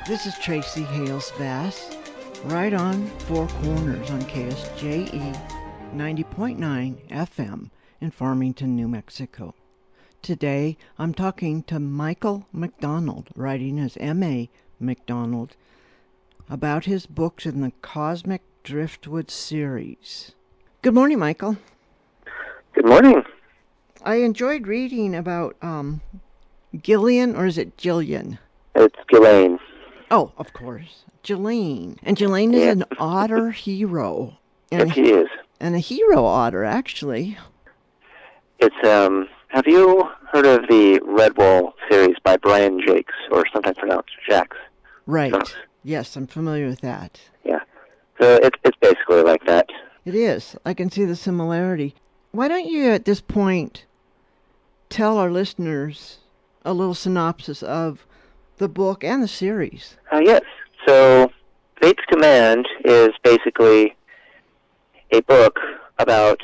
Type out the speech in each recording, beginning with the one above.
This is Tracy Hales Bass, right on Four Corners on KSJE 90.9 FM in Farmington, New Mexico. Today, I'm talking to Michael McDonald, writing as M.A. McDonald, about his books in the Cosmic Driftwood series. Good morning, Michael. Good morning. I enjoyed reading about Gillian, or is it Jillian? It's Ghislaine. Oh, of course. Ghislaine. And Ghislaine is an otter hero. Yes, he is. And a hero otter, actually. It's, have you heard of the Redwall series by Brian Jakes, or sometimes pronounced Jacques? Right. Jacques. Yes, I'm familiar with that. Yeah. So it's basically like that. It is. I can see the similarity. Why don't you, at this point, tell our listeners a little synopsis of the book and the series? Yes. So, Fate's Command is basically a book about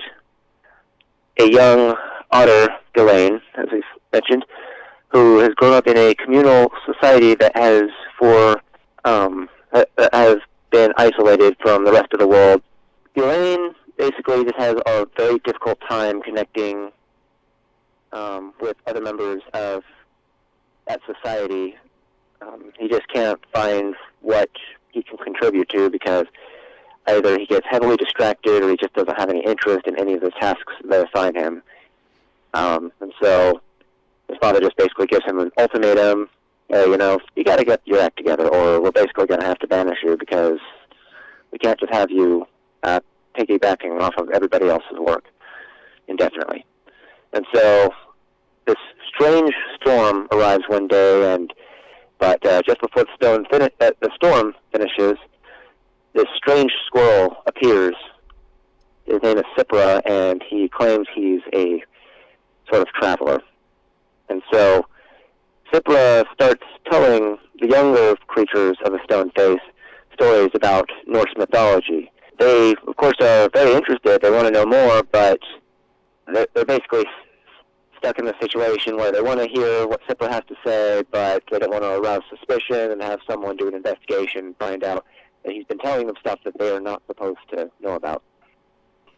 a young otter, Ghislaine, as we've mentioned, who has grown up in a communal society that has been isolated from the rest of the world. Ghislaine basically just has a very difficult time connecting with other members of that society. He just can't find what he can contribute to because either he gets heavily distracted or he just doesn't have any interest in any of the tasks that assign him. And so his father just basically gives him an ultimatum, you got to get your act together or we're basically going to have to banish you because we can't just have you piggybacking off of everybody else's work indefinitely. And so this strange storm arrives one day, but just before the storm finishes, this strange squirrel appears. His name is Cipra, and he claims he's a sort of traveler. And so Cipra starts telling the younger creatures of the stone face stories about Norse mythology. They, of course, are very interested. They want to know more, but they're basically stuck in the situation where they want to hear what Cipra has to say, but they don't want to arouse suspicion and have someone do an investigation and find out that he's been telling them stuff that they are not supposed to know about.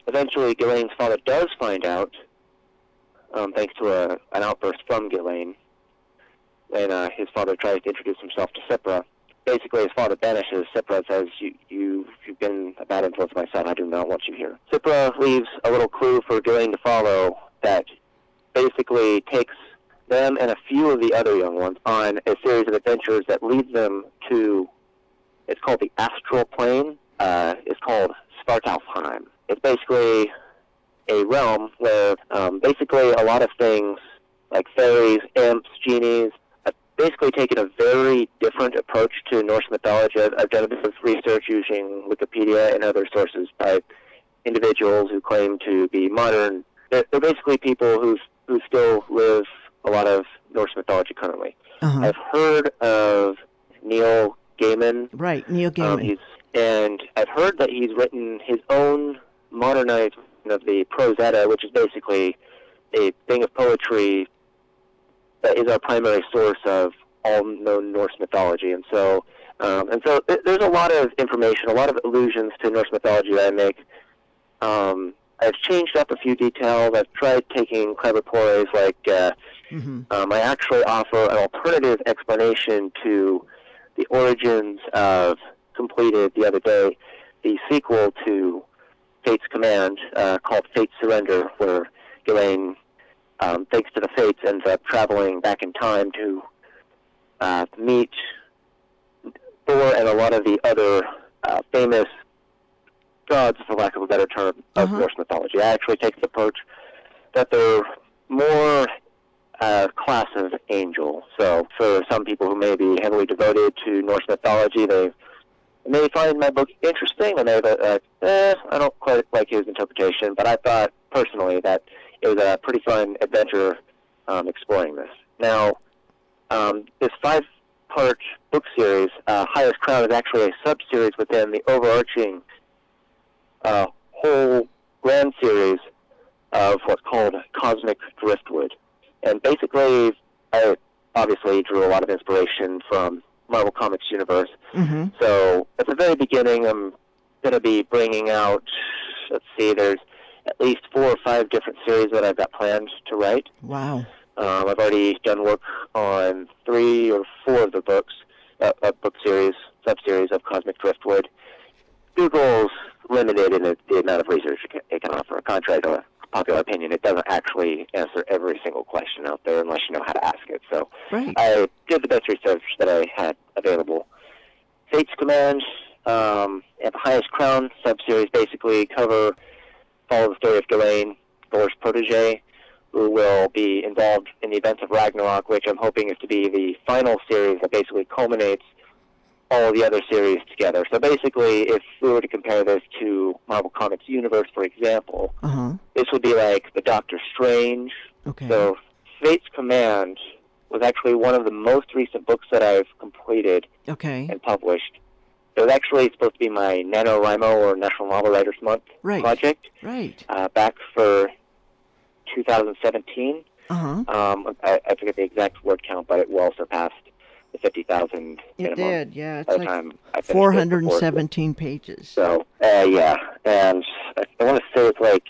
Eventually, Ghislaine's father does find out, thanks to an outburst from Ghislaine, when his father tries to introduce himself to Cipra. Basically, his father banishes Cipra and says, you've been a bad influence on my son. I do not want you here. Cipra leaves a little clue for Ghislaine to follow that basically takes them and a few of the other young ones on a series of adventures that leads them to, it's called the Astral Plane. It's called Svartalfheim. It's basically a realm where basically a lot of things like fairies, imps, genies, have basically taken a very different approach to Norse mythology. I've done a bit of research using Wikipedia and other sources by individuals who claim to be modern. They're basically people who still live a lot of Norse mythology currently. Uh-huh. I've heard of Neil Gaiman. Right, Neil Gaiman. And I've heard that he's written his own modernized version of the Prose Edda, which is basically a thing of poetry that is our primary source of all known Norse mythology. And so there's a lot of information, a lot of allusions to Norse mythology that I make. I've changed up a few details. I've tried taking clever ploys, like I actually offer an alternative explanation to the origins of, completed the other day, the sequel to Fate's Command, called Fate's Surrender, where Ghislaine, thanks to the Fates, ends up traveling back in time to meet Thor and a lot of the other famous gods, for lack of a better term, of Norse mythology. I actually take the approach that they're more class of angel. So for some people who may be heavily devoted to Norse mythology, they may find my book interesting, and they're like, I don't quite like his interpretation, but I thought personally that it was a pretty fun adventure exploring this. Now, this 5-part book series, Highest Crown, is actually a sub-series within the overarching whole grand series of what's called Cosmic Driftwood. And basically, I obviously drew a lot of inspiration from Marvel Comics universe. Mm-hmm. So at the very beginning, I'm going to be bringing out, let's see, there's at least 4 or 5 different series that I've got planned to write. Wow. I've already done work on 3 or 4 of the books, book series, sub-series of Cosmic Driftwood. Google's limited in the amount of research it can offer. Contrary to popular opinion, it doesn't actually answer every single question out there unless you know how to ask it. So Right. I did the best research that I had available. Fate's Command, and the Highest Crown sub-series basically follow the story of Ghislaine, Thor's protege, who will be involved in the events of Ragnarok, which I'm hoping is to be the final series that basically culminates all the other series together. So basically, if we were to compare this to Marvel Comics Universe, for example, this would be like the Doctor Strange. Okay. So Fate's Command was actually one of the most recent books that I've completed and published. It was actually supposed to be my NaNoWriMo, or National Novel Writers Month project. Right. Back for 2017. I forget the exact word count, but it well surpassed the 50,000 minimum. It did, yeah. It's by the like time I 417 pages. So, yeah. And I want to say it's like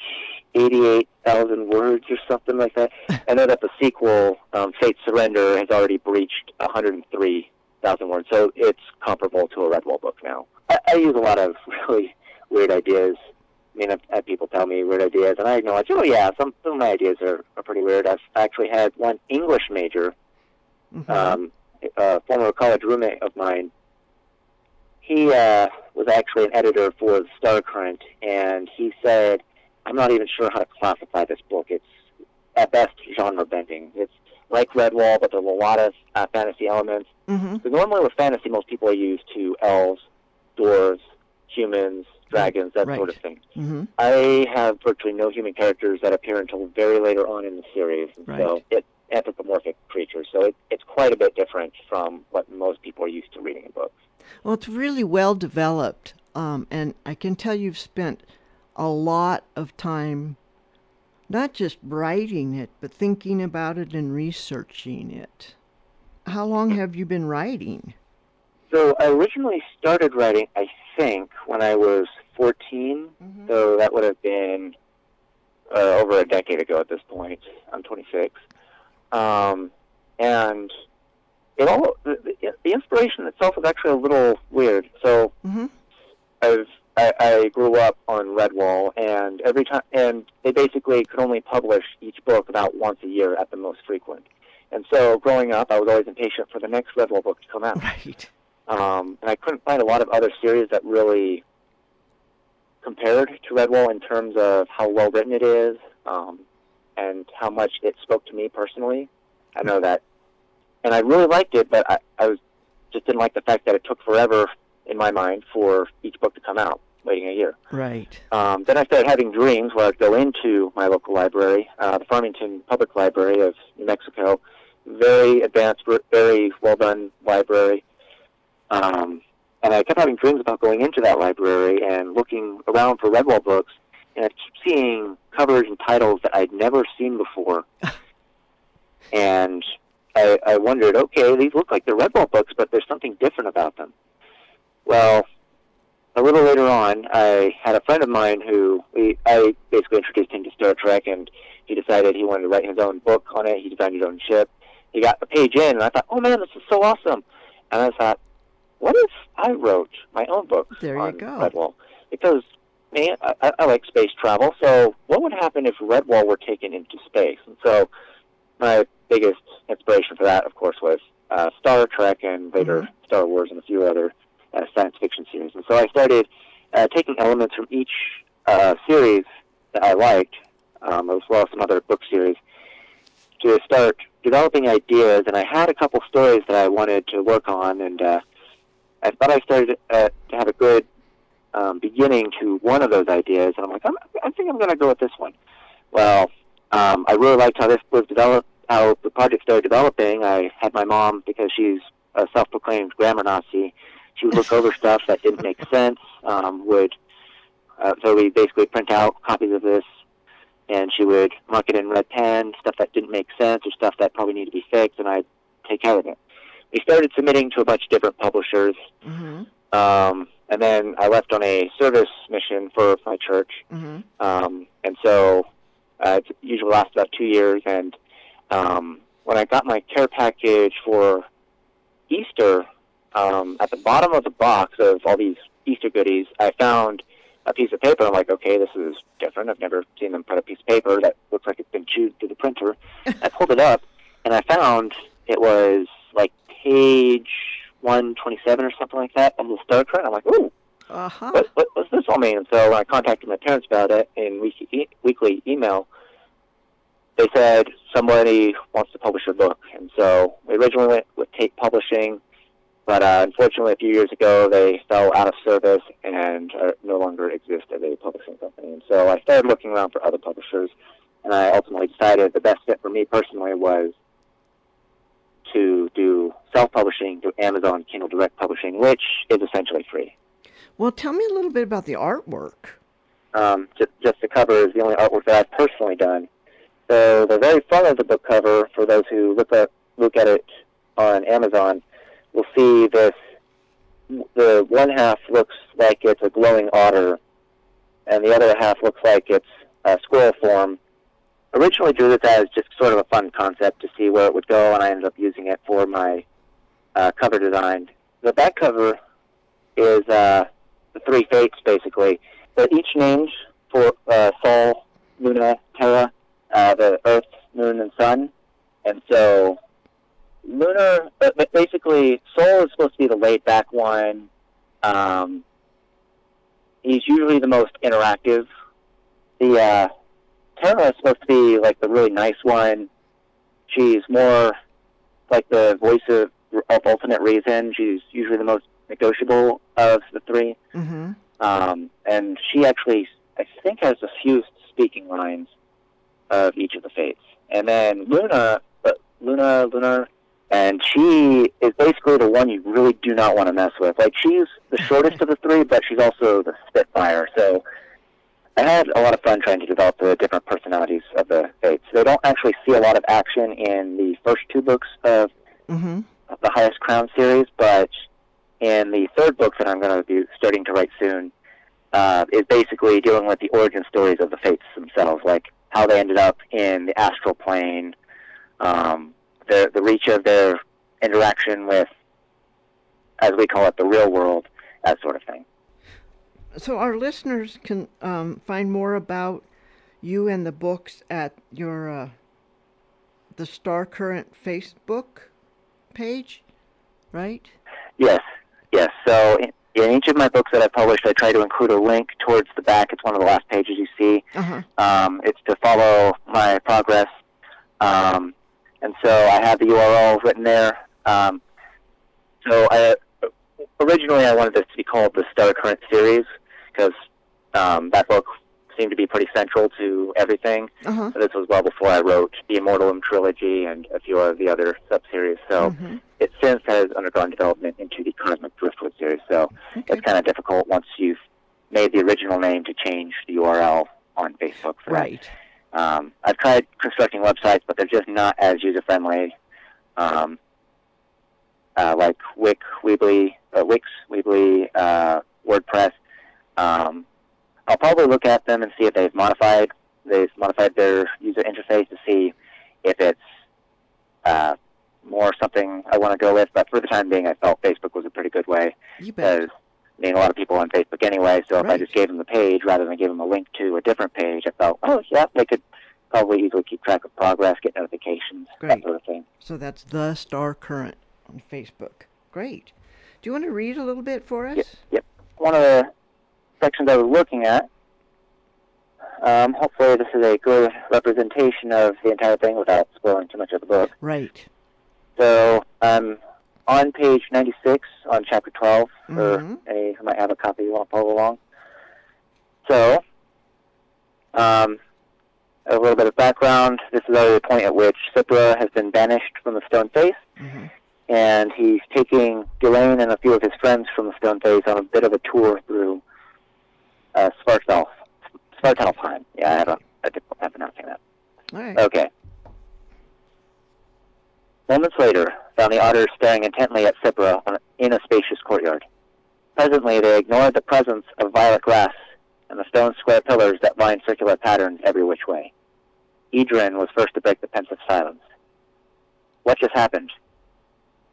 88,000 words or something like that. I know that the sequel, Fate's Surrender, has already breached 103,000 words, so it's comparable to a Redwall book now. I use a lot of really weird ideas. I mean, I've had people tell me weird ideas, and I acknowledge, oh yeah, some of my ideas are pretty weird. I've actually had one English major, a former college roommate of mine. He was actually an editor for the Star Current, and he said, I'm not even sure how to classify this book. It's, at best, genre bending. It's like Redwall, but there's a lot of fantasy elements. So normally with fantasy, most people are used to elves, dwarves, humans, dragons, that sort of thing. I have virtually no human characters that appear until very later on in the series, and so it's anthropomorphic creatures. So it's quite a bit different from what most people are used to reading in books. Well, it's really well developed, and I can tell you've spent a lot of time not just writing it, but thinking about it and researching it. How long have you been writing? So I originally started writing, I think, when I was 14, so that would have been over a decade ago at this point. I'm 26. And it all, the inspiration itself was actually a little weird. So I grew up on Redwall, and every time, and they basically could only publish each book about once a year at the most frequent. And so growing up, I was always impatient for the next Redwall book to come out. Right. And I couldn't find a lot of other series that really compared to Redwall in terms of how well written it is, and how much it spoke to me personally. I know that, and I really liked it, but I just didn't like the fact that it took forever, in my mind, for each book to come out, waiting a year. Right. Then I started having dreams where I'd go into my local library, the Farmington Public Library of New Mexico, very advanced, very well-done library. And I kept having dreams about going into that library and looking around for Redwall books, and I keep seeing covers and titles that I'd never seen before. And I wondered, okay, these look like they're Redwall books, but there's something different about them. Well, a little later on, I had a friend of mine who, I basically introduced him to Star Trek, and he decided he wanted to write his own book on it. He designed his own ship. He got a page in, and I thought, oh man, this is so awesome. And I thought, what if I wrote my own book on Redwall? Because, man, I like space travel, so what would happen if Redwall were taken into space? And so my biggest inspiration for that, of course, was Star Trek and later Star Wars and a few other science fiction series. And so I started taking elements from each series that I liked, as well as some other book series, to start developing ideas. And I had a couple stories that I wanted to work on, and I thought I started to have a good beginning to one of those ideas, and I'm like, I think I'm going to go with this one. Well, I really liked how this was developed, how the project started developing. I had my mom, because she's a self-proclaimed grammar Nazi, she would look over stuff that didn't make sense, so we basically print out copies of this, and she would mark it in red pen, stuff that didn't make sense or stuff that probably needed to be fixed, and I'd take care of it. we started submitting to a bunch of different publishers. Mm-hmm. And then I left on a service mission for my church. Mm-hmm. And so it usually lasts about 2 years. And when I got my care package for Easter, at the bottom of the box of all these Easter goodies, I found a piece of paper. I'm like, okay, this is different. I've never seen them put a piece of paper that looks like it's been chewed through the printer. I pulled it up, and I found it was like page 127 or something like that of the Star Trek. I'm like, ooh, what's this all mean? And so when I contacted my parents about it in weekly email, they said somebody wants to publish a book. And so we originally went with Tate Publishing, but unfortunately a few years ago they fell out of service and no longer exist as a publishing company. And so I started looking around for other publishers, and I ultimately decided the best fit for me personally was to do self-publishing through Amazon Kindle Direct Publishing, which is essentially free. Well, tell me a little bit about the artwork. Just the cover is the only artwork that I've personally done. So the very front of the book cover, for those who look at it on Amazon, will see this. The one half looks like it's a glowing otter, and the other half looks like it's a squirrel form. Originally drew this as just sort of a fun concept to see where it would go, and I ended up using it for my cover design. The back cover is the three fates, basically. They're each named for Sol, Luna, Terra, the Earth, Moon, and Sun. And so Lunar, basically, Sol is supposed to be the laid-back one. He's usually the most interactive. The Terra is supposed to be like the really nice one. She's more like the voice of ultimate reason. She's usually the most negotiable of the three. Mm-hmm. And she actually, I think, has the fewest speaking lines of each of the fates. And then Lunar, and she is basically the one you really do not want to mess with. Like, she's the shortest of the three, but she's also the Spitfire. So I had a lot of fun trying to develop the different personalities of the fates. They don't actually see a lot of action in the first two books of the Highest Crown series, but in the third book that I'm going to be starting to write soon, is basically dealing with the origin stories of the fates themselves, like how they ended up in the astral plane, the reach of their interaction with, as we call it, the real world, that sort of thing. So our listeners can find more about you and the books at your the Star Current Facebook page, right? Yes. So in each of my books that I published, I try to include a link towards the back. It's one of the last pages you see. It's to follow my progress. And so I have the URL written there. Originally I wanted this to be called the Star Current series, because that book seemed to be pretty central to everything. So this was well before I wrote the Immortal trilogy and a few of the other sub-series. So it since has undergone development into the Cosmic Driftwood series. So it's kind of difficult once you've made the original name to change the URL on Facebook for that. I've tried constructing websites, but they're just not as user-friendly. Like Wix, Weebly, WordPress. I'll probably look at them and see if they've modified their user interface to see if it's more something I want to go with. But for the time being, I felt Facebook was a pretty good way. Because a lot of people on Facebook anyway, so if I just gave them the page rather than give them a link to a different page, I felt, they could probably easily keep track of progress, get notifications, that sort of thing. So that's the Star Current on Facebook. Great. Do you want to read a little bit for us? Yep. One of the sections I was looking at, hopefully this is a good representation of the entire thing without spoiling too much of the book. Right. So on page 96 on chapter 12, for any who might have a copy you want to follow along. So, a little bit of background. This is the point at which Cipra has been banished from the Stone Face, and he's taking Ghislaine and a few of his friends from the Stone Face on a bit of a tour through Svartalfheim. Yeah, I have a difficult time pronouncing that. All right. Okay. Moments later, found the otters staring intently at Cypra in a spacious courtyard. Presently, they ignored the presence of violet grass and the stone square pillars that lined circular patterns every which way. Idrin was first to break the pensive silence. What just happened?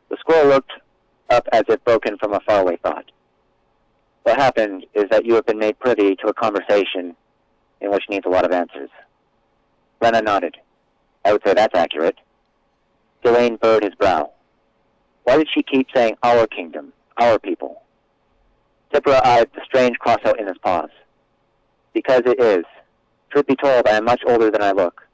The squirrel looked up as if broken from a faraway thought. What happened is that you have been made privy to a conversation in which needs a lot of answers. Rena nodded. I would say that's accurate. Delane burrowed his brow. Why did she keep saying our kingdom, our people? Cypra eyed the strange crossout in his paws. Because it is. Truth be told, I am much older than I look.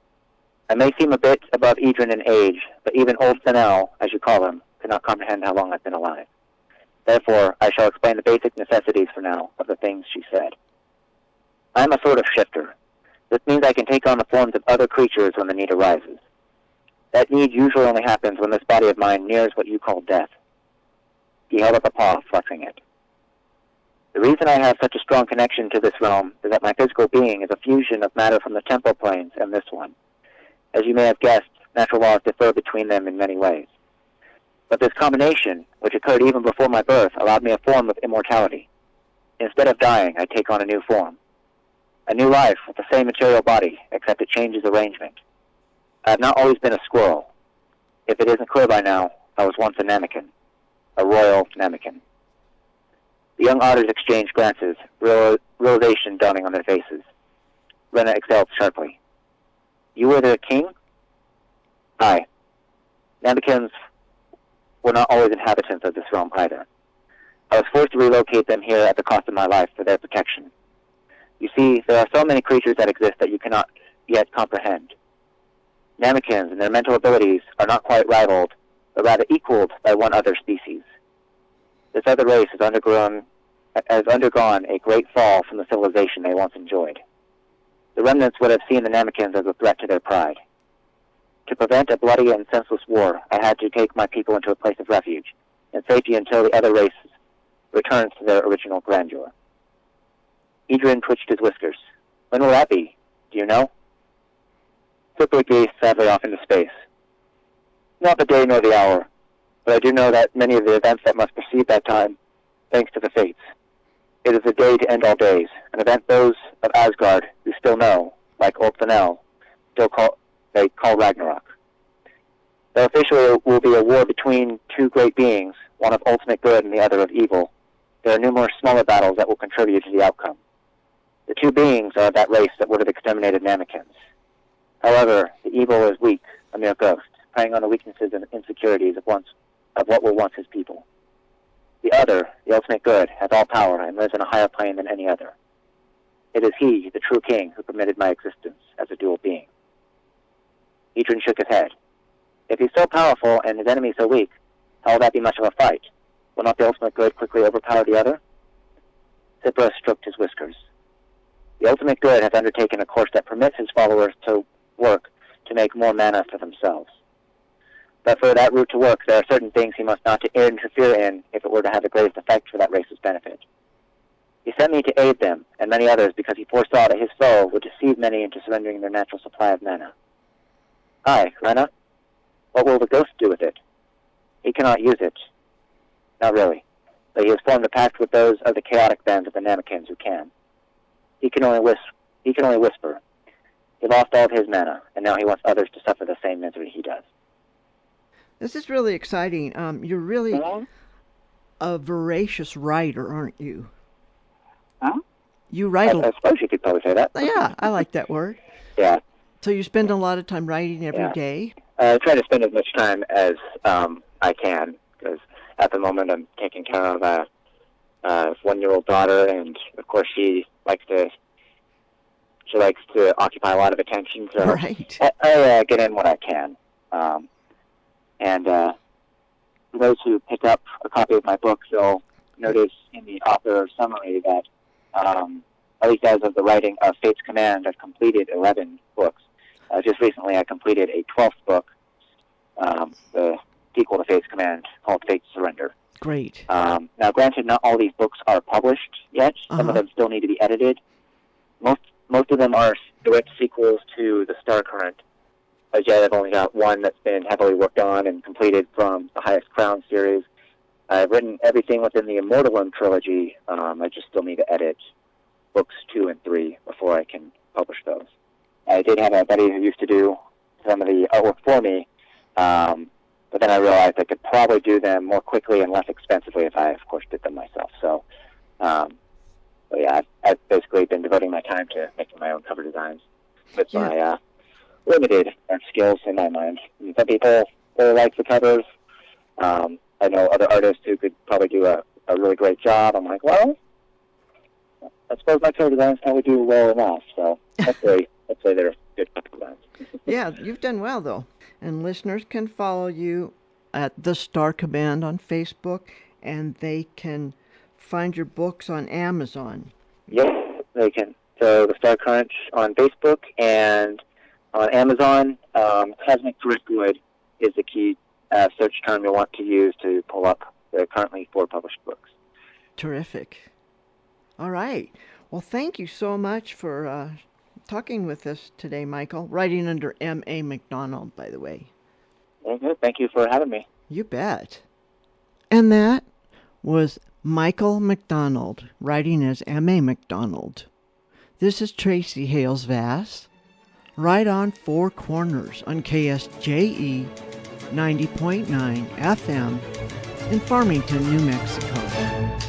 I may seem a bit above Idrin in age, but even old Fennel, as you call him, cannot comprehend how long I've been alive. Therefore, I shall explain the basic necessities for now of the things she said. I am a sort of shifter. This means I can take on the forms of other creatures when the need arises. That need usually only happens when this body of mine nears what you call death. He held up a paw, flexing it. The reason I have such a strong connection to this realm is that my physical being is a fusion of matter from the temporal planes and this one. As you may have guessed, natural laws differ between them in many ways. But this combination, which occurred even before my birth, allowed me a form of immortality. Instead of dying, I take on a new form. A new life with the same material body, except it changes arrangement. I have not always been a squirrel. If it isn't clear by now, I was once a Namekin. A royal Namekin. The young otters exchanged glances, realization dawning on their faces. Rena exhaled sharply. You were the king? Aye. Namekins were not always inhabitants of this realm either. I was forced to relocate them here at the cost of my life for their protection. You see, there are so many creatures that exist that you cannot yet comprehend. Namekins and their mental abilities are not quite rivaled, but rather equaled by one other species. This other race has undergone a great fall from the civilization they once enjoyed. The remnants would have seen the Namekins as a threat to their pride. To prevent a bloody and senseless war, I had to take my people into a place of refuge, and safety until the other race returns to their original grandeur. Idrin twitched his whiskers. When will that be? Do you know? Cypra gazed sadly off into space. Not the day nor the hour, but I do know that many of the events that must precede that time, thanks to the fates. It is a day to end all days, an event those of Asgard who still know, like old Fennel, call Ragnarok. Though officially it will be a war between two great beings, one of ultimate good and the other of evil, there are numerous smaller battles that will contribute to the outcome. The two beings are of that race that would have exterminated Namekins. However, the evil is weak, a mere ghost, preying on the weaknesses and insecurities of what were once his people. The other, the ultimate good, has all power and lives in a higher plane than any other. It is he, the true king, who permitted my existence as a dual being. Idrin shook his head. If he's so powerful and his enemy so weak, how will that be much of a fight? Will not the ultimate good quickly overpower the other? Cypra stroked his whiskers. The ultimate good has undertaken a course that permits his followers to work to make more mana for themselves. But for that route to work, there are certain things he must not interfere in if it were to have the greatest effect for that race's benefit. He sent me to aid them, and many others, because he foresaw that his foe would deceive many into surrendering their natural supply of mana. Aye, Rena? What will the ghost do with it? He cannot use it. Not really. But he has formed a pact with those of the chaotic bands of the Namekins who can. He can only whisper. He lost all of his mana, and now he wants others to suffer the same misery he does. This is really exciting. You're really a voracious writer, aren't you? Huh? You write I suppose you could probably say that. Yeah, I like that word. Yeah. So you spend a lot of time writing every day? I try to spend as much time as I can, because at the moment I'm taking care of a 1-year-old daughter, and of course she likes to occupy a lot of attention. So right. I get in what I can. And for those who pick up a copy of my book, they'll notice in the author summary that, at least as of the writing of Fate's Command, I've completed 11 books. Just recently I completed a 12th book, the sequel to Fate's Command, called Fate's Surrender. Great. Now, granted, not all these books are published yet. Some of them still need to be edited. Most of them are direct sequels to the Star Current as yet, I've only got one that's been heavily worked on and completed from the Highest Crown series. I've written everything within the Immortalum trilogy. I just still need to edit books 2 and 3 before I can publish those. I did have a buddy who used to do some of the artwork for me, but then I realized I could probably do them more quickly and less expensively if I, of course, did them myself. So yeah, I've basically been devoting my time to making my own cover designs with my limited art skills in my mind. Some people really like the covers. I know other artists who could probably do a really great job. I'm like, well, I suppose my cover designs probably do well enough. So hopefully they're good cover designs. Yeah, you've done well, though. And listeners can follow you at The Star Command on Facebook, and they can find your books on Amazon. Yes, they can. So The Star Crunch on Facebook and on Amazon. Cosmic Driftwood is the key search term you'll want to use to pull up the currently 4 published books. Terrific. All right. Well, thank you so much for talking with us today, Michael. Writing under M.A. McDonald, by the way. Very good. Thank you for having me. You bet. And that was Michael McDonald, writing as M.A. McDonald. This is Tracy Hales-Vass, right on 4 Corners on KSJE 90.9 FM in Farmington, New Mexico.